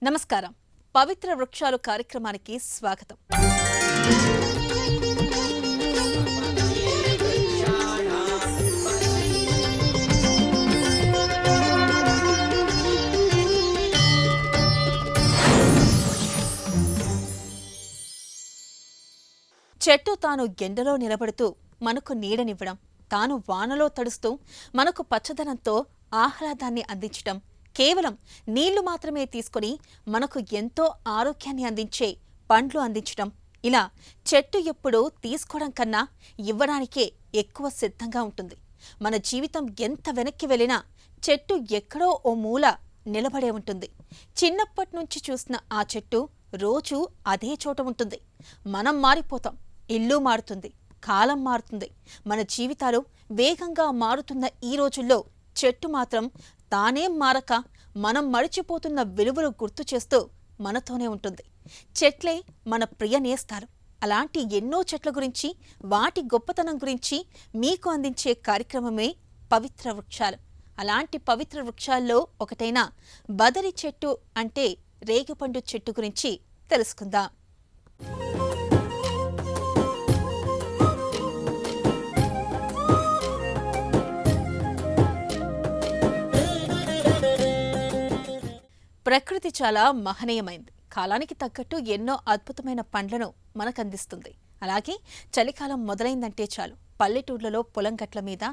నమస్కారం. పవిత్ర వృక్షాలు కార్యక్రమానికి స్వాగతం. చెట్టు తాను ఎండలో నిలబడుతూ మనకు నీడనివ్వడం, తాను వానలో తడుస్తూ మనకు పచ్చదనంతో ఆహ్లాదాన్ని అందించటం, కేవలం నీళ్లు మాత్రమే తీసుకుని మనకు ఎంతో ఆరోగ్యాన్ని అందించే పండ్లు అందించటం, ఇలా చెట్టు ఎప్పుడూ తీసుకోవడం కన్నా ఇవ్వడానికే ఎక్కువ సిద్ధంగా ఉంటుంది. మన జీవితం ఎంత వెనక్కి వెళ్ళినా చెట్టు ఎక్కడో ఓ మూల నిలబడే ఉంటుంది. చిన్నప్పటి నుంచి చూసిన ఆ చెట్టు రోజూ అదే చోట ఉంటుంది. మనం మారిపోతాం, ఇల్లు మారుతుంది, కాలం మారుతుంది. మన జీవితాలు వేగంగా మారుతున్న ఈ రోజుల్లో చెట్టు మాత్రం తానేం మారక మనం మరిచిపోతున్న విలువలు గుర్తు చేస్తూ మనతోనే ఉంటుంది. చెట్లే మన ప్రియ నేస్తాలు. అలాంటి ఎన్నో చెట్ల గురించి, వాటి గొప్పతనం గురించి మీకు అందించే కార్యక్రమమే పవిత్ర వృక్షాలు. అలాంటి పవిత్ర వృక్షాల్లో ఒకటైన బదరి చెట్టు అంటే రేగిపండు చెట్టు గురించి తెలుసుకుందాం. ప్రకృతి చాలా మహనీయమైంది. కాలానికి తగ్గట్టు ఎన్నో అద్భుతమైన పండ్లను మనకందిస్తుంది. అలాగే చలికాలం మొదలైందంటే చాలు, పల్లెటూర్లలో పొలం గట్ల మీద,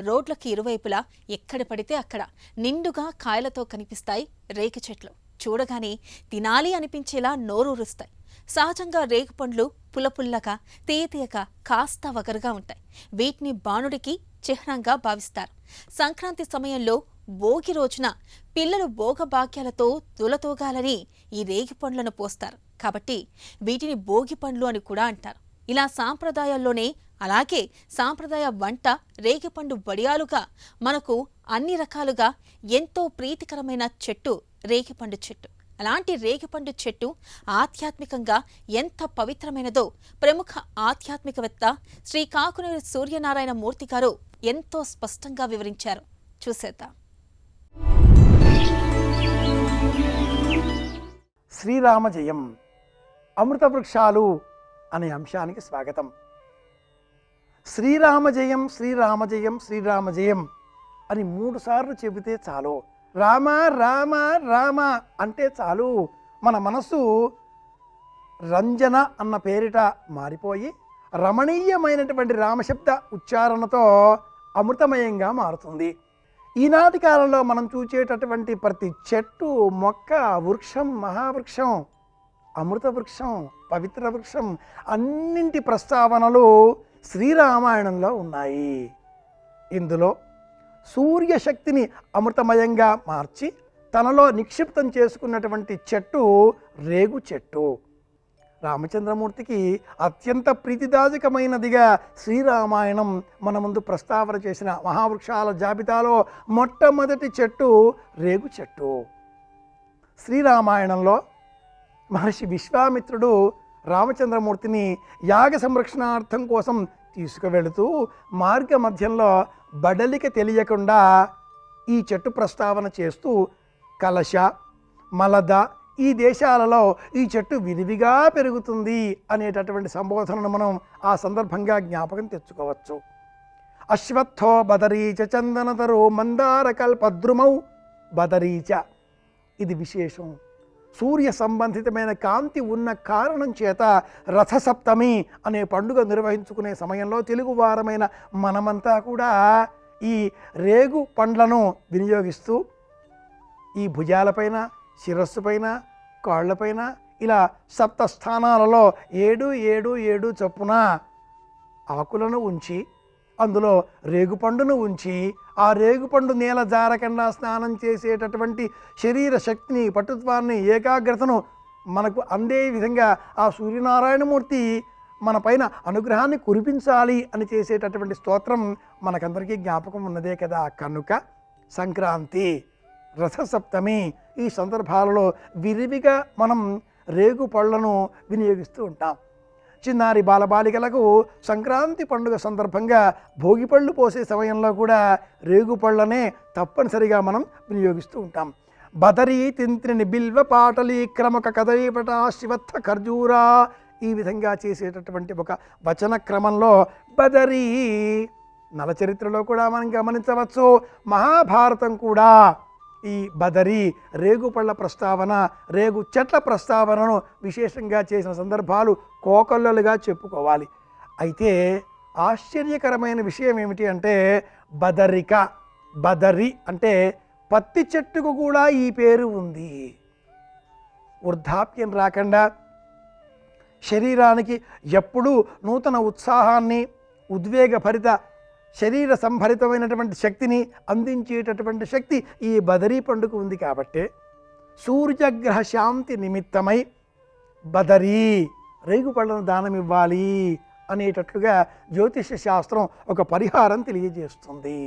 రోడ్లకి ఇరువైపులా ఎక్కడ పడితే అక్కడ నిండుగా కాయలతో కనిపిస్తాయి రేగి చెట్లు. చూడగానే తినాలి అనిపించేలా నోరూరుస్తాయి. సహజంగా రేగుపండ్లు పుల్లపుల్లగా, తీయతీయగా, కాస్త వగరుగా ఉంటాయి. వీటిని బాణుడికి చిహ్నంగా భావిస్తారు. సంక్రాంతి సమయంలో భోగి రోజున పిల్లలు భోగభాగ్యాలతో తులతూగాలని ఈ రేగిపండ్లను పోస్తారు. కాబట్టి వీటిని భోగి పండ్లు అని కూడా అంటారు. ఇలా సాంప్రదాయాల్లోనే అలాగే సాంప్రదాయ వంట రేగిపండు వడియాలుగా మనకు అన్ని రకాలుగా ఎంతో ప్రీతికరమైన చెట్టు రేగిపండు చెట్టు. అలాంటి రేగిపండు చెట్టు ఆధ్యాత్మికంగా ఎంత పవిత్రమైనదో ప్రముఖ ఆధ్యాత్మికవేత్త శ్రీ కాకునూరి సూర్యనారాయణ మూర్తి గారు ఎంతో స్పష్టంగా వివరించారు. చూసేద్దాం. శ్రీరామ జయం, అమృత వృక్షాలు అనే అంశానికి స్వాగతం. శ్రీరామ జయం, శ్రీరామ జయం, శ్రీరామ జయం అని 3 సార్లు చెబితే చాలు. రామ రామ రామ అంటే చాలు, మన మనసు రంజన అన్న పేరిట మారిపోయి రమణీయమైనటువంటి రామశబ్ద ఉచ్చారణతో అమృతమయంగా మారుతుంది. ఈనాటి కాలంలో మనం చూచేటటువంటి ప్రతి చెట్టు, మొక్క, వృక్షం, మహావృక్షం, అమృత వృక్షం, పవిత్ర వృక్షం అన్నింటి ప్రస్తావనలు శ్రీరామాయణంలో ఉన్నాయి. ఇందులో సూర్యశక్తిని అమృతమయంగా మార్చి తనలో నిక్షిప్తం చేసుకున్నటువంటి చెట్టు రేగు చెట్టు. రామచంద్రమూర్తికి అత్యంత ప్రీతిదాయకమైనదిగా శ్రీరామాయణం మన ముందు ప్రస్తావన చేసిన మహావృక్షాల జాబితాలో మొట్టమొదటి చెట్టు రేగు చెట్టు. శ్రీరామాయణంలో మహర్షి విశ్వామిత్రుడు రామచంద్రమూర్తిని యాగ సంరక్షణార్థం కోసం తీసుకువెళుతూ మార్గ మధ్యంలో బడలిక తెలియకుండా ఈ చెట్టు ప్రస్తావన చేస్తూ కలశ, మలద ఈ దేశాలలో ఈ చెట్టు విరివిగా పెరుగుతుంది అనేటటువంటి సంబోధనను మనం ఆ సందర్భంగా జ్ఞాపకం తెచ్చుకోవచ్చు. అశ్వత్థో బదరీచ చందనతరో మందారకల్పద్రుమౌ బదరీచ, ఇది విశేషం. సూర్య సంబంధితమైన కాంతి ఉన్న కారణం చేత రథసప్తమి అనే పండుగ నిర్వహించుకునే సమయంలో తెలుగువారమైన మనమంతా కూడా ఈ రేగు పండ్లను వినియోగిస్తూ ఈ భుజాలపైన, శిరస్సుపైన, కాళ్లపైన ఇలా 7 స్థానాలలో 7 చొప్పున ఆకులను ఉంచి అందులో రేగుపండును ఉంచి ఆ రేగుపండు నేల జారకుండా స్నానం చేసేటటువంటి శరీర శక్తిని, పటుత్వాన్ని, ఏకాగ్రతను మనకు అందే విధంగా ఆ సూర్యనారాయణమూర్తి మన పైన అనుగ్రహాన్ని కురిపించాలి అని చేసేటటువంటి స్తోత్రం మనకందరికీ జ్ఞాపకం ఉన్నదే కదా. కనుక సంక్రాంతి, రథసప్తమి ఈ సందర్భాలలో విరివిగా మనం రేగు పళ్లను వినియోగిస్తూ ఉంటాం. చిన్నారి బాలబాలికలకు సంక్రాంతి పండుగ సందర్భంగా భోగిపళ్ళు పోసే సమయంలో కూడా రేగుపళ్ళనే తప్పనిసరిగా మనం వినియోగిస్తూ ఉంటాం. బదరీ తింత్రిని బిల్వ పాటలి క్రమక కదలీపట శివత్థ ఖర్జూరా, ఈ విధంగా చేసేటటువంటి ఒక వచన క్రమంలో బదరీ నలచరిత్రలో కూడా మనం గమనించవచ్చు. మహాభారతం కూడా ఈ బదరీ రేగుపళ్ళ ప్రస్తావన, రేగు చెట్ల ప్రస్తావనను విశేషంగా చేసిన సందర్భాలు కోకొల్లలుగా చెప్పుకోవాలి. అయితే ఆశ్చర్యకరమైన విషయం ఏమిటి అంటే బదరిక, బదరి అంటే పత్తి చెట్టుకు కూడా ఈ పేరు ఉంది. వృద్ధాప్యం రాకుండా శరీరానికి ఎప్పుడూ నూతన ఉత్సాహాన్ని, ఉద్వేగభరిత శరీర సంభరితమైనటువంటి శక్తిని అందించేటటువంటి శక్తి ఈ బదరీ పండుగ ఉంది. కాబట్టి సూర్యగ్రహ శాంతి నిమిత్తమై బదరీ రేగుపళ్ళను దానం ఇవ్వాలి అనేటట్లుగా జ్యోతిష శాస్త్రం ఒక పరిహారం తెలియజేస్తుంది.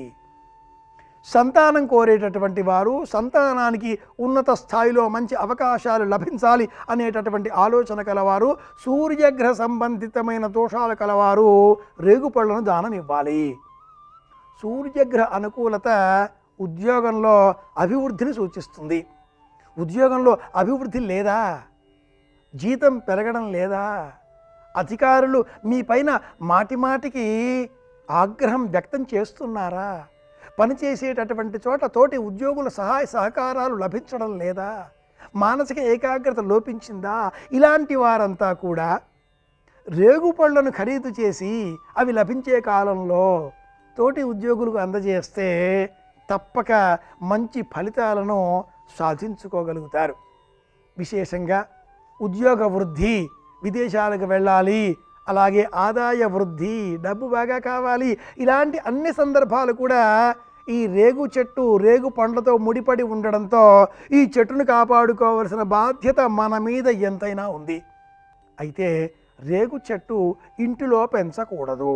సంతానం కోరేటటువంటి వారు, సంతానానికి ఉన్నత స్థాయిలో మంచి అవకాశాలు లభించాలి అనేటటువంటి ఆలోచన కలవారు, సూర్యగ్రహ సంబంధితమైన దోషాలు కలవారు రేగుపళ్ళను దానం ఇవ్వాలి. సూర్యగ్రహ అనుకూలత ఉద్యోగంలో అభివృద్ధిని సూచిస్తుంది. ఉద్యోగంలో అభివృద్ధి లేదా, జీతం పెరగడం లేదా, అధికారులు మీ పైన మాటిమాటికి ఆగ్రహం వ్యక్తం చేస్తున్నారా, పనిచేసేటటువంటి చోట తోటి ఉద్యోగుల సహాయ సహకారాలు లభించడం లేదా, మానసిక ఏకాగ్రత లోపించిందా, ఇలాంటి వారంతా కూడా రేగుపళ్ళను ఖరీదు చేసి అవి లభించే కాలంలో తోటి ఉద్యోగులకు అందజేస్తే తప్పక మంచి ఫలితాలను సాధించుకోగలుగుతారు. విశేషంగా ఉద్యోగ వృద్ధి, విదేశాలకు వెళ్ళాలి, అలాగే ఆదాయ వృద్ధి, డబ్బు బాగా కావాలి, ఇలాంటి అన్ని సందర్భాలు కూడా ఈ రేగు చెట్టు, రేగు పండ్లతో ముడిపడి ఉండడంతో ఈ చెట్టును కాపాడుకోవాల్సిన బాధ్యత మన మీద ఎంతైనా ఉంది. అయితే రేగు చెట్టు ఇంటిలో పెంచకూడదు.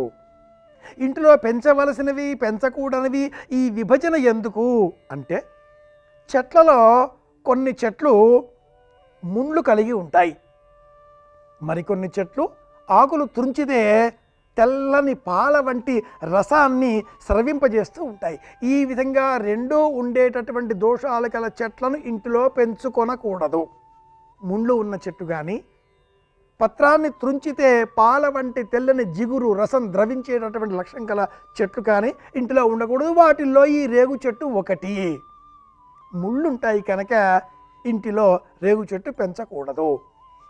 ఇంటిలో పెంచవలసినవి, పెంచకూడనివి ఈ విభజన ఎందుకు అంటే చెట్లలో కొన్ని చెట్లు ముళ్ళు కలిగి ఉంటాయి, మరికొన్ని చెట్లు ఆకులు తుంచితే తెల్లని పాల వంటి రసాన్ని స్రవింపజేస్తూ ఉంటాయి. ఈ విధంగా రెండూ ఉండేటటువంటి దోషాలు గల చెట్లను ఇంటిలో పెంచుకొనకూడదు. ముళ్ళు ఉన్న చెట్టు కానీ, పత్రాన్ని త్రుంచితే పాల వంటి తెల్లని జిగురు రసం ద్రవించేటటువంటి లక్షణం గల చెట్లు కానీ ఇంటిలో ఉండకూడదు. వాటిల్లో ఈ రేగు చెట్టు ఒకటి. ముళ్ళుంటాయి కనుక ఇంటిలో రేగు చెట్టు పెంచకూడదు.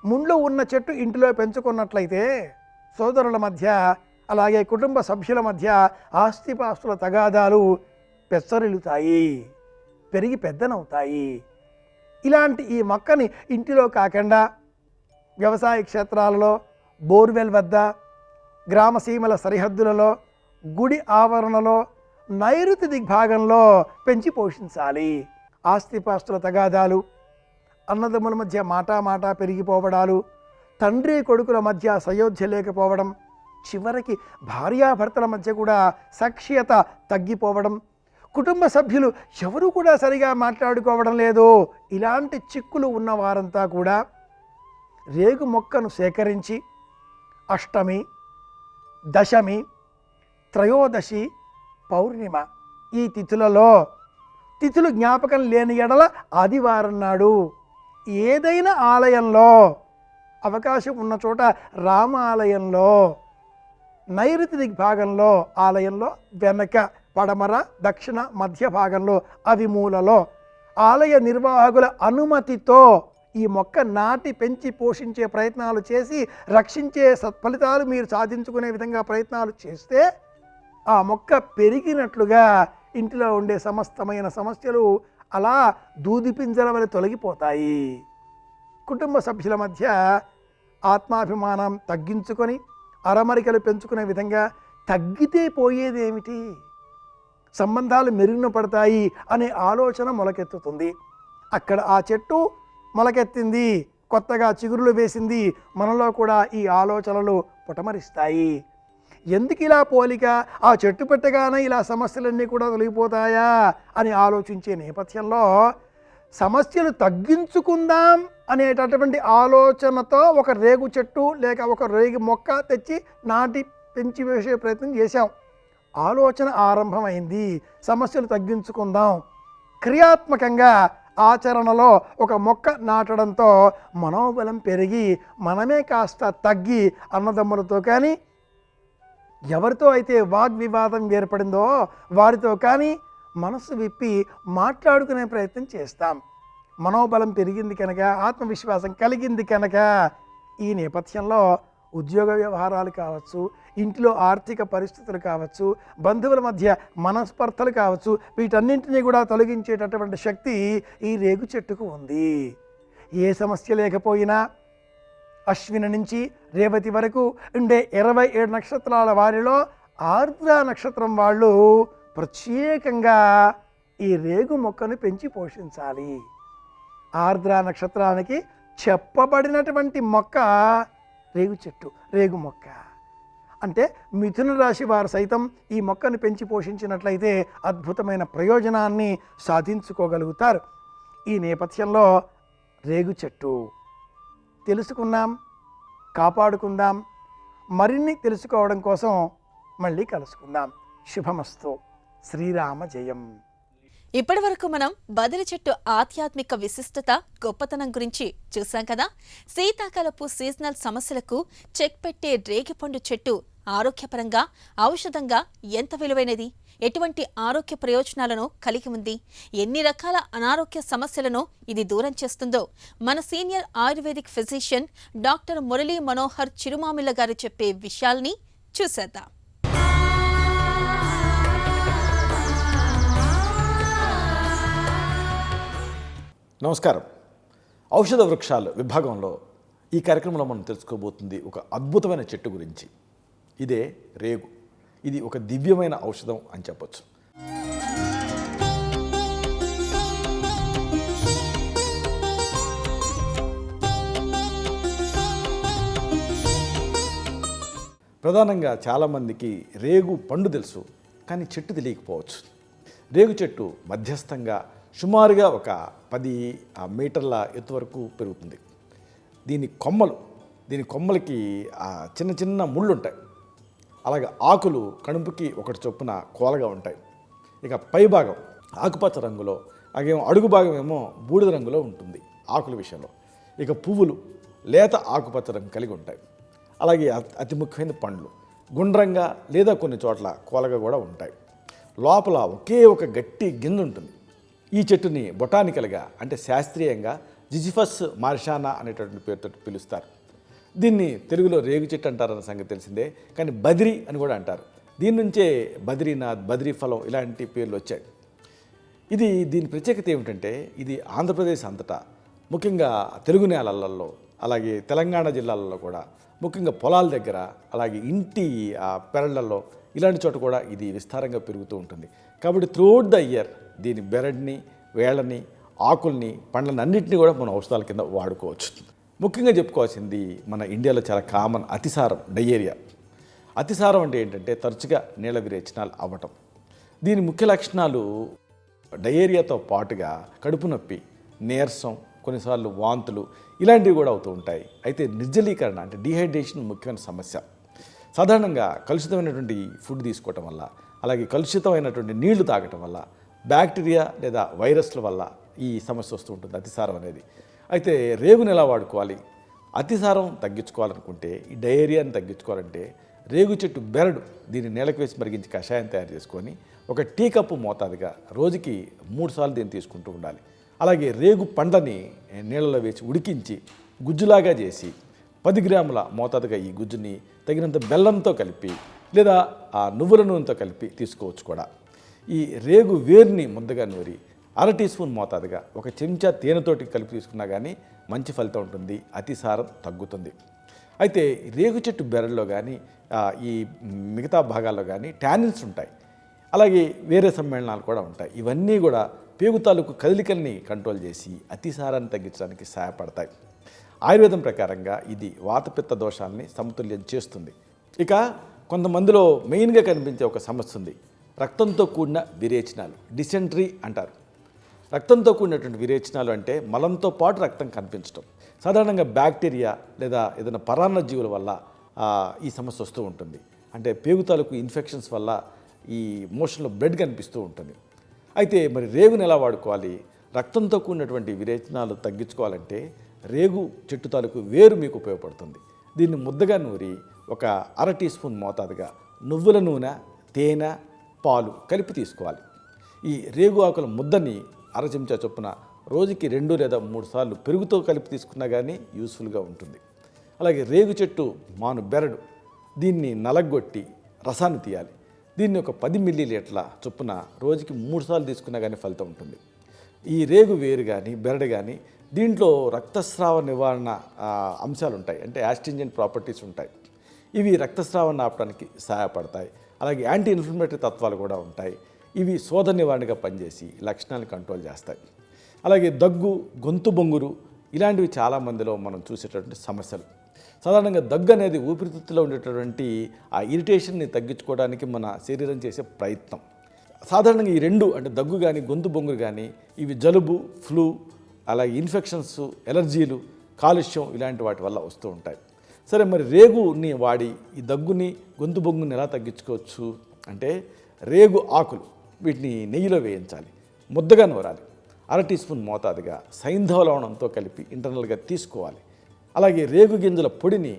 ముళ్ళు ఉన్న చెట్టు ఇంటిలో పెంచుకున్నట్లయితే సోదరుల మధ్య, అలాగే కుటుంబ సభ్యుల మధ్య ఆస్తిపాస్తుల తగాదాలు పెచ్చరిల్లుతాయి, పెరిగి పెద్దనవుతాయి. ఇలాంటి ఈ మొక్కని ఇంటిలో కాకుండా వ్యవసాయ క్షేత్రాలలో, బోర్వెల్ వద్ద, గ్రామసీమల సరిహద్దులలో, గుడి ఆవరణలో, నైరుతి దిగ్భాగంలో పెంచి పోషించాలి. ఆస్తిపాస్తుల తగాదాలు, అన్నదమ్ముల మధ్య మాటా పెరిగిపోవడాలు, తండ్రి కొడుకుల మధ్య సయోధ్య లేకపోవడం, చివరికి భార్యాభర్తల మధ్య కూడా సఖ్యత తగ్గిపోవడం, కుటుంబ సభ్యులు ఎవరు కూడా సరిగా మాట్లాడుకోవడం లేదు, ఇలాంటి చిక్కులు ఉన్నవారంతా కూడా రేగు మొక్కను సేకరించి అష్టమి, దశమి, త్రయోదశి, పౌర్ణిమ ఈ తిథులలో, తిథులు జ్ఞాపకం లేని ఎడల ఆదివారం నాడు ఏదైనా ఆలయంలో, అవకాశం ఉన్న చోట రామాలయంలో, నైరుతి దిగ్భాగంలో ఆలయంలో, వెనక పడమర దక్షిణ మధ్య భాగంలో అవిమూలలో ఆలయ నిర్వాహకుల అనుమతితో ఈ మొక్క నాటి పెంచి పోషించే ప్రయత్నాలు చేసి రక్షించే సత్ఫలితాలు మీరు సాధించుకునే విధంగా ప్రయత్నాలు చేస్తే ఆ మొక్క పెరిగినట్లుగా ఇంటిలో ఉండే సమస్తమైన సమస్యలు అలా దూదిపింజల వలె తొలగిపోతాయి. కుటుంబ సభ్యుల మధ్య ఆత్మాభిమానం తగ్గించుకొని అరమరికలు పెంచుకునే విధంగా, తగ్గితే పోయేదేమిటి, సంబంధాలు మెరుగున పడతాయి అనే ఆలోచన మొలకెత్తుతుంది. అక్కడ ఆ చెట్టు మొలకెత్తింది, కొత్తగా చిగురులు వేసింది, మనలో కూడా ఈ ఆలోచనలు పుటమరిస్తాయి. ఎందుకు ఇలా పోలిక, ఆ చెట్టు పెట్టగానే ఇలా సమస్యలన్నీ కూడా తొలగిపోతాయా అని ఆలోచించే నేపథ్యంలో సమస్యలు తగ్గించుకుందాం అనేటటువంటి ఆలోచనతో ఒక రేగు చెట్టు లేక ఒక రేగు మొక్క తెచ్చి నాటి పెంచి వేసే ప్రయత్నం చేశాం. ఆలోచన ఆరంభమైంది, సమస్యలు తగ్గించుకుందాం. క్రియాత్మకంగా ఆచరణలో ఒక మొక్క నాటడంతో మనోబలం పెరిగి మనమే కాస్త తగ్గి అన్నదమ్ములతో కానీ ఎవరితో అయితే వాగ్వివాదం ఏర్పడిందో వారితో కానీ మనసు విప్పి మాట్లాడుకునే ప్రయత్నం చేస్తాం. మనోబలం పెరిగింది కనుక, ఆత్మవిశ్వాసం కలిగింది కనుక ఈ నేపథ్యంలో ఉద్యోగ వ్యవహారాలు కావచ్చు, ఇంట్లో ఆర్థిక పరిస్థితులు కావచ్చు, బంధువుల మధ్య మనస్పర్ధలు కావచ్చు, వీటన్నింటినీ కూడా తొలగించేటటువంటి శక్తి ఈ రేగు చెట్టుకు ఉంది. ఏ సమస్య లేకపోయినా అశ్విని నుంచి రేవతి వరకు ఉండే 27 నక్షత్రాల వారిలో ఆర్ద్ర నక్షత్రం వాళ్ళు ప్రత్యేకంగా ఈ రేగు మొక్కను పెంచి పోషించాలి. ఆర్ద్ర నక్షత్రానికి చెప్పబడినటువంటి మొక్క రేగు చెట్టు, రేగు మొక్క. అంటే మిథున రాశి వారు సైతం ఈ మొక్కను పెంచి పోషించినట్లయితే అద్భుతమైన ప్రయోజనాన్ని సాధించుకోగలుగుతారు. ఈ నేపథ్యంలో రేగు చెట్టు తెలుసుకున్నాం, కాపాడుకుందాం. మరిన్ని తెలుసుకోవడం కోసం మళ్ళీ కలుసుకుందాం. శుభమస్తు. శ్రీరామ జయం. ఇప్పటి వరకు మనం బదిరి చెట్టు ఆధ్యాత్మిక విశిష్టత, గొప్పతనం గురించి చూసాం కదా. శీతాకాలపు సీజనల్ సమస్యలకు చెక్ పెట్టే రేగిపండు చెట్టు ఆరోగ్యపరంగా, ఔషధంగా ఎంత విలువైనది, ఎటువంటి ఆరోగ్య ప్రయోజనాలను కలిగి ఉంది, ఎన్ని రకాల అనారోగ్య సమస్యలను ఇది దూరం చేస్తుందో మన senior ayurvedic physician doctor Murali Manohar Chirumamilla గారు చెప్పే విషయాల్ని చూసేద్దాం. నమస్కారం. ఔషధ వృక్షాలు విభాగంలో ఈ కార్యక్రమంలో మనం తెలుసుకోబోతుంది ఒక అద్భుతమైన చెట్టు గురించి. ఇదే రేగు. ఇది ఒక దివ్యమైన ఔషధం అని చెప్పొచ్చు. ప్రధానంగా చాలామందికి రేగు పండు తెలుసు, కానీ చెట్టు తెలియకపోవచ్చు. రేగు చెట్టు మధ్యస్థంగా సుమారుగా ఒక 10 మీటర్ల ఎత్తు వరకు పెరుగుతుంది. దీని కొమ్మలకి చిన్న చిన్న ముళ్ళు ఉంటాయి. అలాగే ఆకులు కణుపుకి ఒకటి చొప్పున కోలగా ఉంటాయి. ఇక పై భాగం ఆకుపచ్చ రంగులో, అలాగేమో అడుగు భాగం ఏమో బూడిద రంగులో ఉంటుంది ఆకుల విషయంలో. ఇక పువ్వులు లేత ఆకుపచ్చ రంగు కలిగి ఉంటాయి. అలాగే అతి ముఖ్యమైన పండ్లు గుండ్రంగా లేదా కొన్ని చోట్ల కోలగా కూడా ఉంటాయి. లోపల ఒకే ఒక గట్టి గింజ ఉంటుంది. ఈ చెట్టుని బొటానికల్గా అంటే శాస్త్రీయంగా జిజిఫస్ మార్షానా అనేటువంటి పేరుతో పిలుస్తారు. దీన్ని తెలుగులో రేగు చెట్టు అంటారన్న సంగతి తెలిసిందే, కానీ బద్రి అని కూడా అంటారు. దీని నుంచే బద్రీనాథ్, బద్రీ ఫలం ఇలాంటి పేర్లు వచ్చాయి. దీని ప్రత్యేకత ఏమిటంటే ఇది ఆంధ్రప్రదేశ్ అంతటా, ముఖ్యంగా తెలుగు నేలలలో, అలాగే తెలంగాణ జిల్లాలలో కూడా, ముఖ్యంగా పొలాల దగ్గర, అలాగే ఇంటి పెరళ్లలో ఇలాంటి చోట కూడా ఇది విస్తారంగా పెరుగుతూ ఉంటుంది. కాబట్టి త్రూఅవుట్ ద ఇయర్ దీని బెరడ్ని, వేళ్ళని, ఆకుల్ని, పండ్లని అన్నింటినీ కూడా మనం ఔషధాల కింద వాడుకోవచ్చు. ముఖ్యంగా చెప్పుకోవాల్సింది మన ఇండియాలో చాలా కామన్ అతిసారం, డయేరియా. అతిసారం అంటే ఏంటంటే తరచుగా నీళ్ళ విరేచనాలు అవ్వటం. దీని ముఖ్య లక్షణాలు డయేరియాతో పాటుగా కడుపు నొప్పి, నీరసం, కొన్నిసార్లు వాంతులు ఇలాంటివి కూడా అవుతూ ఉంటాయి. అయితే నిర్జలీకరణ అంటే డీహైడ్రేషన్ ముఖ్యమైన సమస్య. సాధారణంగా కలుషితమైనటువంటి ఫుడ్ తీసుకోవటం వల్ల, అలాగే కలుషితమైనటువంటి నీళ్లు తాగటం వల్ల, బ్యాక్టీరియా లేదా వైరస్ల వల్ల ఈ సమస్య వస్తూ ఉంటుంది అతిసారం అనేది. అయితే రేగుని ఎలా వాడుకోవాలి? అతిసారం తగ్గించుకోవాలనుకుంటే, ఈ డయేరియాని తగ్గించుకోవాలంటే రేగు చెట్టు బెరడు దీన్ని నీళ్ళకు వేసి మరిగించి కషాయం తయారు చేసుకొని ఒక టీ కప్పు మోతాదుగా రోజుకి 3 సార్లు దీన్ని తీసుకుంటూ ఉండాలి. అలాగే రేగు పండ్లని నీళ్ళలో వేసి ఉడికించి గుజ్జులాగా చేసి 10 గ్రాముల మోతాదుగా ఈ గుజ్జుని తగినంత బెల్లంతో కలిపి లేదా నువ్వుల నూనెతో కలిపి తీసుకోవచ్చు కూడా. ఈ రేగు వేరుని ముద్దగా నూరి 1/2 టీ స్పూన్ మోతాదుగా 1 చెంచా తేనెతోటి కలిపి తీసుకున్నా కానీ మంచి ఫలితం ఉంటుంది, అతిసారం తగ్గుతుంది. అయితే రేగు చెట్టు బెరల్లో కానీ ఈ మిగతా భాగాల్లో కానీ టానిన్స్ ఉంటాయి. అలాగే వేరే సమ్మేళనాలు కూడా ఉంటాయి. ఇవన్నీ కూడా పేగు తాలూకు కదలికల్ని కంట్రోల్ చేసి అతిసారాన్ని తగ్గించడానికి సహాయపడతాయి. ఆయుర్వేదం ప్రకారంగా ఇది వాతపిత్త దోషాలని సమతుల్యం చేస్తుంది. ఇక కొంతమందిలో మెయిన్గా కనిపించే ఒక సమస్య ఉంది, రక్తంతో కూడిన విరేచనాలు, డిసెంట్రీ అంటారు. రక్తంతో కూడినటువంటి విరేచనాలు అంటే మలంతో పాటు రక్తం కనిపించడం. సాధారణంగా బ్యాక్టీరియా లేదా ఏదైనా పరాన్న జీవుల వల్ల ఈ సమస్య వస్తూ ఉంటుంది. అంటే పేగు తాలూకు ఇన్ఫెక్షన్స్ వల్ల ఈ మోషన్లో బ్లడ్ కనిపిస్తూ ఉంటుంది. అయితే మరి రేగుని ఎలా వాడుకోవాలి? రక్తంతో కూడినటువంటి విరేచనాలు తగ్గించుకోవాలంటే రేగు చెట్టు తాలూకు వేరు మీకు ఉపయోగపడుతుంది. దీన్ని ముద్దగా నూరి ఒక 1/2 టీ స్పూన్ మోతాదుగా నువ్వుల నూనె, తేనె, పాలు కలిపి తీసుకోవాలి. ఈ రేగు ఆకుల ముద్దని 1/2 చెంచా చొప్పున రోజుకి 2 లేదా 3 సార్లు పెరుగుతో కలిపి తీసుకున్నా కానీ యూస్ఫుల్గా ఉంటుంది. అలాగే రేగు చెట్టు మాను బెరడు, దీన్ని నలగొట్టి రసాన్ని తీయాలి. దీన్ని ఒక 10 మిల్లీలీటర్ల చొప్పున రోజుకి 3 సార్లు తీసుకున్నా కానీ ఫలితం ఉంటుంది. ఈ రేగు వేరు కానీ బెరడు కానీ దీంట్లో రక్తస్రావ నివారణ అంశాలు ఉంటాయి, అంటే యాస్టింజెంట్ ప్రాపర్టీస్ ఉంటాయి. ఇవి రక్తస్రావాన్ని ఆపడానికి సహాయపడతాయి. అలాగే యాంటీ ఇన్ఫ్లమేటరీ తత్వాలు కూడా ఉంటాయి. ఇవి శోధ నివారణగా పనిచేసి లక్షణాలను కంట్రోల్ చేస్తాయి. అలాగే దగ్గు, గొంతు బొంగురు ఇలాంటివి చాలామందిలో మనం చూసేటటువంటి సమస్యలు. సాధారణంగా దగ్గు అనేది ఊపిరితిత్తులో ఉండేటటువంటి ఆ ఇరిటేషన్ని తగ్గించుకోవడానికి మన శరీరం చేసే ప్రయత్నం. సాధారణంగా ఈ రెండు, అంటే దగ్గు కానీ గొంతు బొంగురు కానీ, ఇవి జలుబు, ఫ్లూ, అలాగే ఇన్ఫెక్షన్స్, ఎలర్జీలు, కాలుష్యం ఇలాంటి వాటి వల్ల వస్తూ ఉంటాయి. సరే, మరి రేగుని వాడి ఈ దగ్గుని గొంతు బొంగుని ఎలా తగ్గించుకోవచ్చు అంటే, రేగు ఆకులు వీటిని నెయ్యిలో వేయించాలి, ముద్దగా నూరాలి, 1/2 టీ స్పూన్ మోతాదుగా సైంధవ లవణంతో కలిపి ఇంటర్నల్గా తీసుకోవాలి. అలాగే రేగు గింజల పొడిని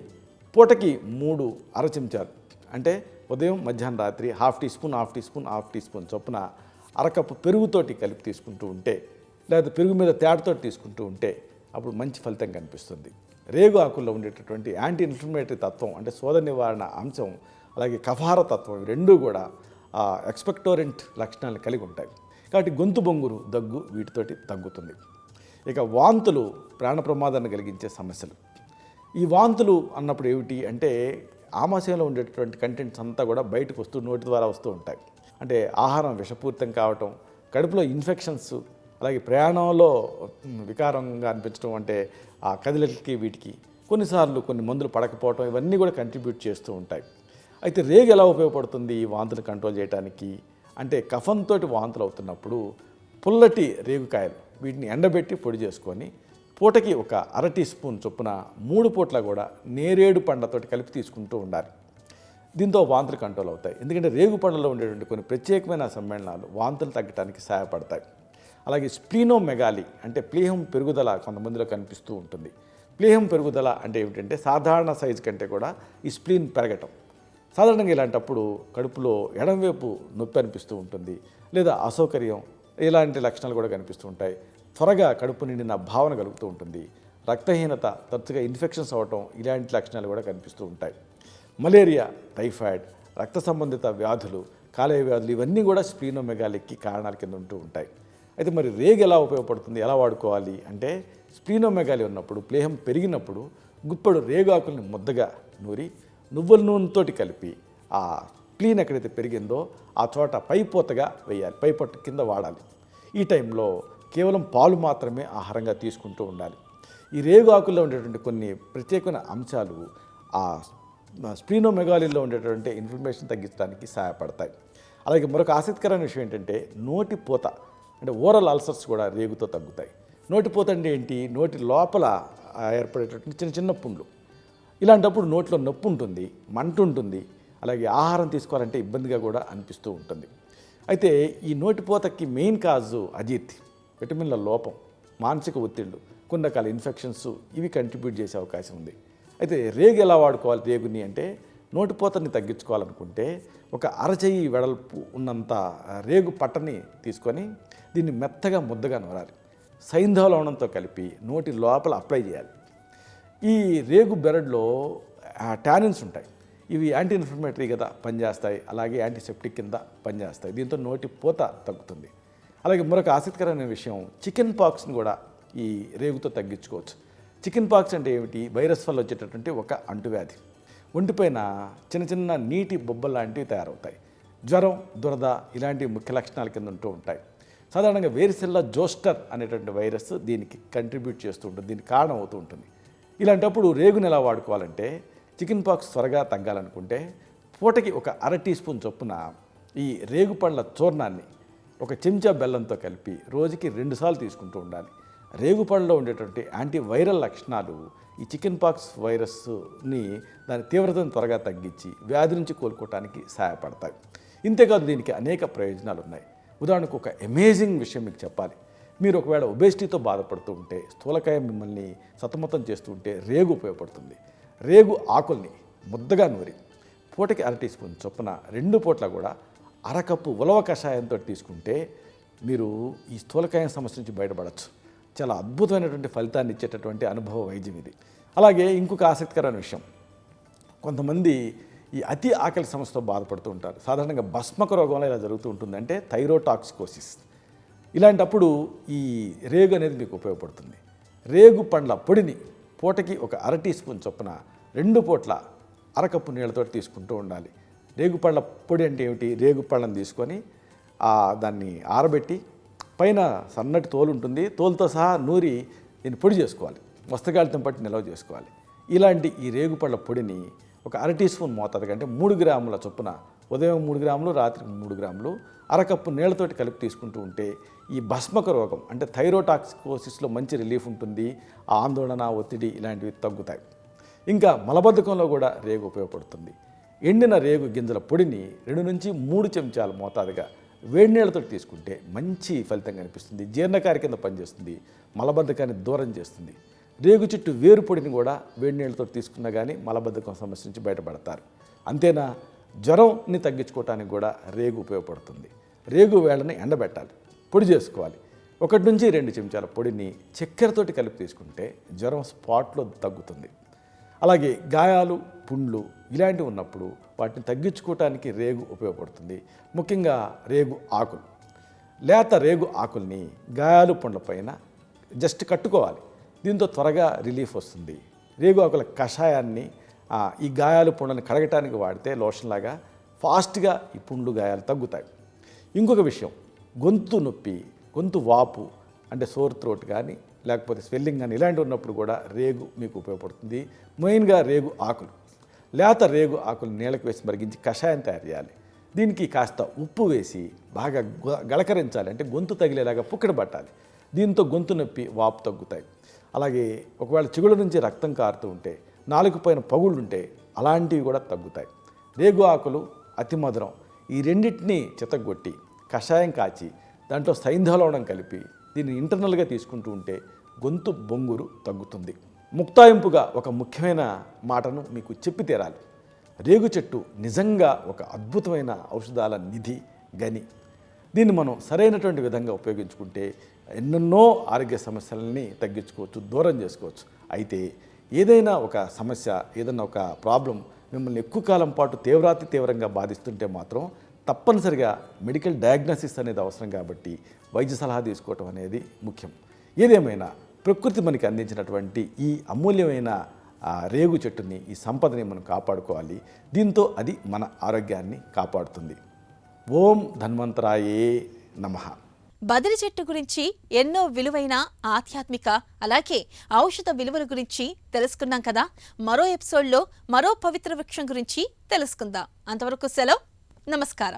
పూటకి 3 1/2 చెంచాలు, అంటే ఉదయం, మధ్యాహ్నం, రాత్రి 1/2 teaspoon 1/2 teaspoon 1/2 teaspoon చొప్పున 1/2 కప్పు పెరుగుతోటి కలిపి తీసుకుంటూ ఉంటే, లేదా పెరుగు మీద తేటతో తీసుకుంటూ ఉంటే అప్పుడు మంచి ఫలితం కనిపిస్తుంది. రేగు ఆకుల్లో ఉండేటటువంటి యాంటీ ఇన్ఫ్లమేటరీ తత్వం, అంటే శోధ నివారణ అంశం, అలాగే కఫార తత్వం, ఇవి రెండూ కూడా ఎక్స్పెక్టోరెంట్ లక్షణాలను కలిగి ఉంటాయి. కాబట్టి గొంతు బొంగురు, దగ్గు వీటితోటి తగ్గుతుంది. ఇక వాంతులు ప్రాణ ప్రమాదాన్ని కలిగించే సమస్యలు. ఈ వాంతులు అన్నప్పుడు ఏమిటి అంటే, ఆమాశయంలో ఉండేటటువంటి కంటెంట్స్ అంతా కూడా బయటకు వస్తూ నోటి ద్వారా వస్తూ ఉంటాయి. అంటే ఆహారం విషపూరితం కావటం, కడుపులో ఇన్ఫెక్షన్స్, అలాగే ప్రయాణంలో వికారంగా అనిపించడం, అంటే ఆ కదిలికి వీటికి కొన్నిసార్లు కొన్ని మందులు పడకపోవటం, ఇవన్నీ కూడా కంట్రిబ్యూట్ చేస్తూ ఉంటాయి. అయితే రేగు ఎలా ఉపయోగపడుతుంది ఈ వాంతులు కంట్రోల్ చేయడానికి అంటే, కఫంతో వాంతులు అవుతున్నప్పుడు పుల్లటి రేగుకాయలు వీటిని ఎండబెట్టి పొడి చేసుకొని పూటకి ఒక 1/2 టీ స్పూన్ చొప్పున 3 పూట్ల కూడా నేరేడు పండ్లతోటి కలిపి తీసుకుంటూ ఉండాలి. దీంతో వాంతులు కంట్రోల్ అవుతాయి. ఎందుకంటే రేగు పండ్లలో ఉండేటువంటి కొన్ని ప్రత్యేకమైన సమ్మేళనాలు వాంతులు తగ్గడానికి సహాయపడతాయి. అలాగే స్ప్లీనోమెగాలి, అంటే ప్లీహం పెరుగుదల కొంతమందిలో కనిపిస్తూ ఉంటుంది. ప్లీహం పెరుగుదల అంటే ఏమిటంటే, సాధారణ సైజు కంటే కూడా ఈ స్ప్లీన్ పెరగటం. సాధారణంగా ఇలాంటప్పుడు కడుపులో ఎడంవైపు నొప్పి అనిపిస్తూ ఉంటుంది, లేదా అసౌకర్యం, ఇలాంటి లక్షణాలు కూడా కనిపిస్తూ ఉంటాయి. త్వరగా కడుపు నిండిన భావన కలుగుతూ ఉంటుంది. రక్తహీనత, తరచుగా ఇన్ఫెక్షన్స్ అవ్వటం, ఇలాంటి లక్షణాలు కూడా కనిపిస్తూ ఉంటాయి. మలేరియా, టైఫాయిడ్, రక్త సంబంధిత వ్యాధులు, కాలేయ వ్యాధులు ఇవన్నీ కూడా స్ప్లీనోమెగాలికి కారణాల కింద ఉంటూ ఉంటాయి. అయితే మరి రేగు ఎలా ఉపయోగపడుతుంది, ఎలా వాడుకోవాలి అంటే, స్ప్లీనోమెగాలి ఉన్నప్పుడు, ప్లేహం పెరిగినప్పుడు గుప్పడు రేగు ఆకుల్ని ముద్దగా నూరి నువ్వుల నూనెతోటి కలిపి ఆ స్ప్లీన్ ఎక్కడైతే పెరిగిందో ఆ చోట పైపోతగా వేయాలి, పైపొట్టు కింద వాడాలి. ఈ టైంలో కేవలం పాలు మాత్రమే ఆహారంగా తీసుకుంటూ ఉండాలి. ఈ రేగు ఆకుల్లో ఉండేటువంటి కొన్ని ప్రత్యేకమైన అంశాలు ఆ స్ప్లీనోమెగాలిలో ఉండేటువంటి ఇన్ఫ్లమేషన్ తగ్గించడానికి సహాయపడతాయి. అలాగే మరొక ఆసక్తికరమైన విషయం ఏంటంటే, నోటి పూత, అంటే ఓరల్ అల్సర్స్ కూడా రేగుతో తగ్గుతాయి. నోటిపోత అంటే ఏంటి, నోటి లోపల ఏర్పడేటటువంటి చిన్న చిన్న పుండ్లు. ఇలాంటప్పుడు నోట్లో నొప్పి ఉంటుంది, మంట ఉంటుంది, అలాగే ఆహారం తీసుకోవాలంటే ఇబ్బందిగా కూడా అనిపిస్తూ ఉంటుంది. అయితే ఈ నోటిపోతకి మెయిన్ కాజు అజీర్తి, విటమిన్ల లోపం, మానసిక ఒత్తిళ్లు, కొన్ని రకాల ఇన్ఫెక్షన్స్, ఇవి కంట్రిబ్యూట్ చేసే అవకాశం ఉంది. అయితే రేగు ఎలా వాడుకోవాలి రేగుని అంటే, నోటిపోతని తగ్గించుకోవాలనుకుంటే ఒక అరచెయ్యి వెడల్పు ఉన్నంత రేగు పట్టని తీసుకొని దీన్ని మెత్తగా ముద్దగా నూరాలి. సైంధవ లవణంతో కలిపి నోటి లోపల అప్లై చేయాలి. ఈ రేగు బెరడ్లో టానిన్స్ ఉంటాయి. ఇవి యాంటీ ఇన్ఫ్లమేటరీ కదా పనిచేస్తాయి, అలాగే యాంటీసెప్టిక్ కింద పనిచేస్తాయి. దీంతో నోటి పూత తగ్గుతుంది. అలాగే మరొక ఆసక్తికరమైన విషయం, చికెన్ పాక్స్ని కూడా ఈ రేగుతో తగ్గించుకోవచ్చు. చికెన్ పాక్స్ అంటే ఏమిటి, వైరస్ వల్ల వచ్చేటటువంటి ఒక అంటువ్యాధి. ఒంటిపైన చిన్న చిన్న నీటి బొబ్బలు లాంటివి తయారవుతాయి. జ్వరం, దురద ఇలాంటి ముఖ్య లక్షణాల కింద ఉంటూ ఉంటాయి. సాధారణంగా వేరిసెల్లా జోస్టర్ అనేటువంటి వైరస్ దీనికి కంట్రిబ్యూట్ చేస్తూ ఉంటుంది, దీనికి కారణం అవుతూ ఉంటుంది. ఇలాంటప్పుడు రేగుని ఎలా వాడుకోవాలంటే, చికెన్ పాక్స్ త్వరగా తగ్గాలనుకుంటే పూటకి ఒక 1/2 టీ స్పూన్ చొప్పున ఈ రేగు పండ్ల చూర్ణాన్ని 1 చెంచా బెల్లంతో కలిపి రోజుకి 2 సార్లు తీసుకుంటూ ఉండాలి. రేగు పండ్లలో ఉండేటువంటి యాంటీవైరల్ లక్షణాలు ఈ చికెన్ పాక్స్ వైరస్ని దాని తీవ్రతను త్వరగా తగ్గించి వ్యాధి నుంచి కోలుకోవడానికి సహాయపడతాయి. ఇంతేకాదు దీనికి అనేక ప్రయోజనాలు ఉన్నాయి. ఉదాహరణకు ఒక అమేజింగ్ విషయం మీకు చెప్పాలి. మీరు ఒకవేళ ఒబేసిటీతో బాధపడుతూ ఉంటే, స్థూలకాయం మిమ్మల్ని సతమతం చేస్తూ ఉంటే రేగు ఉపయోగపడుతుంది. రేగు ఆకుల్ని ముద్దగా నూరి పూటకి 1/2 టీ స్పూన్ చొప్పున 2 పూట్ల కూడా అరకప్పు ఉలవ కషాయంతో తీసుకుంటే మీరు ఈ స్థూలకాయం సమస్య నుంచి బయటపడవచ్చు. చాలా అద్భుతమైనటువంటి ఫలితాన్ని ఇచ్చేటటువంటి అనుభవ వైద్యం ఇది. అలాగే ఇంకొక ఆసక్తికరమైన విషయం, కొంతమంది ఈ అతి ఆకలి సమస్యతో బాధపడుతూ ఉంటారు. సాధారణంగా భస్మక రోగంలో ఇలా జరుగుతూ ఉంటుంది, అంటే థైరోటాక్సికోసిస్. ఇలాంటప్పుడు ఈ రేగు అనేది మీకు ఉపయోగపడుతుంది. రేగు పండ్ల పొడిని పూటకి ఒక 1/2 టీ స్పూన్ చొప్పున 2 పూట్ల అరకప్పు నీళ్ళతో తీసుకుంటూ ఉండాలి. రేగు పళ్ళ పొడి అంటే ఏమిటి? రేగు పళ్ళని తీసుకొని దాన్ని ఆరబెట్టి పైన సన్నటి తోలు ఉంటుంది, తోలుతో సహా నూరి దీన్ని పొడి చేసుకోవాలి. వస్త్రగాళితం పట్టి నిల్వ చేసుకోవాలి. ఇలాంటి ఈ రేగు పళ్ళ పొడిని ఒక 1/2 టీ స్పూన్ మోతాదు కంటే 3 గ్రాముల చొప్పున ఉదయం 3 గ్రాములు, రాత్రి 3 గ్రాములు అరకప్పు నీళ్లతోటి కలిపి తీసుకుంటూ ఉంటే ఈ భస్మక రోగం అంటే థైరోటాక్సికోసిస్లో మంచి రిలీఫ్ ఉంటుంది. ఆ ఆందోళన, ఒత్తిడి ఇలాంటివి తగ్గుతాయి. ఇంకా మలబద్ధకంలో కూడా రేగు ఉపయోగపడుతుంది. ఎండిన రేగు గింజల పొడిని 2 నుంచి 3 చెంచాల మోతాదుగా వేడి నీళ్ళతో తీసుకుంటే మంచి ఫలితం కనిపిస్తుంది. జీర్ణకారి కింద పనిచేస్తుంది, మలబద్ధకాన్ని దూరం చేస్తుంది. రేగు చెట్టు వేరు పొడిని కూడా వేడి నీళ్ళతో తీసుకున్నా కానీ మలబద్ధకం సమస్య నుంచి బయటపడతారు. అంతేనా, జ్వరంని తగ్గించుకోవటానికి కూడా రేగు ఉపయోగపడుతుంది. రేగు వేళ్ళని ఎండబెట్టాలి, పొడి చేసుకోవాలి. 1 నుంచి 2 చెంచాల పొడిని చక్కెరతోటి కలిపి తీసుకుంటే జ్వరం స్పాట్లో తగ్గుతుంది. అలాగే గాయాలు, పుండ్లు ఇలాంటివి ఉన్నప్పుడు వాటిని తగ్గించుకోవటానికి రేగు ఉపయోగపడుతుంది. ముఖ్యంగా రేగు ఆకులు, లేత రేగు ఆకుల్ని గాయాలు, పుండ్ల పైన జస్ట్ కట్టుకోవాలి. దీంతో త్వరగా రిలీఫ్ వస్తుంది. రేగు ఆకుల కషాయాన్ని ఈ గాయాలు, పుండ్లను కడగటానికి వాడితే లోషన్ లాగా ఫాస్ట్గా ఈ పుండ్లు, గాయాలు తగ్గుతాయి. ఇంకొక విషయం, గొంతు నొప్పి, గొంతు వాపు అంటే సోర్ త్రోట్ కానీ లేకపోతే స్వెల్లింగ్ కానీ ఇలాంటివి ఉన్నప్పుడు కూడా రేగు మీకు ఉపయోగపడుతుంది. మెయిన్గా రేగు ఆకులు, లేత రేగు ఆకులు నీళ్ళకు వేసి మరిగించి కషాయం తయారు చేయాలి. దీనికి కాస్త ఉప్పు వేసి బాగా గలకరించాలి, అంటే గొంతు తగిలేలాగా పుక్కడ పట్టాలి. దీంతో గొంతు నొప్పి, వాపు తగ్గుతాయి. అలాగే ఒకవేళ చిగుళ్ళ నుంచి రక్తం కారుతూ ఉంటే, నాలుగు పైన పగుళ్ళు ఉంటే అలాంటివి కూడా తగ్గుతాయి. రేగు ఆకులు అతి మధురం. ఈ రెండింటినీ చితగొట్టి కషాయం కాచి దాంట్లో సైంధవలవణం కలిపి దీన్ని ఇంటర్నల్గా తీసుకుంటూ ఉంటే గొంతు బొంగురు తగ్గుతుంది. ముక్తాయింపుగా ఒక ముఖ్యమైన మాటను మీకు చెప్పి తీరాలి. రేగు చెట్టు నిజంగా ఒక అద్భుతమైన ఔషధాల నిధి, గని. దీన్ని మనం సరైనటువంటి విధంగా ఉపయోగించుకుంటే ఎన్నెన్నో ఆరోగ్య సమస్యలని తగ్గించుకోవచ్చు, దూరం చేసుకోవచ్చు. అయితే ఏదైనా ఒక సమస్య, ఏదైనా ఒక ప్రాబ్లం మిమ్మల్ని ఎక్కువ కాలం పాటు తీవ్రంగా బాధిస్తుంటే మాత్రం తప్పనిసరిగా మెడికల్ డయాగ్నోసిస్ అనేది అవసరం. కాబట్టి వైద్య సలహా తీసుకోవటం అనేది ముఖ్యం. ఏదేమైనా ప్రకృతి మనకి అందించినటువంటి ఈ అమూల్యమైన రేగు చెట్టుని, ఈ సంపదని మనం కాపాడుకోవాలి. దీంతో అది మన ఆరోగ్యాన్ని కాపాడుతుంది. ఓం ధన్వంతరాయే నమః. బదిరి చెట్టు గురించి ఎన్నో విలువైన ఆధ్యాత్మిక అలాగే ఔషధ విలువల గురించి తెలుసుకున్నాం కదా. మరో ఎపిసోడ్లో మరో పవిత్ర వృక్షం గురించి తెలుసుకుందాం. అంతవరకు సెలవు, నమస్కారం.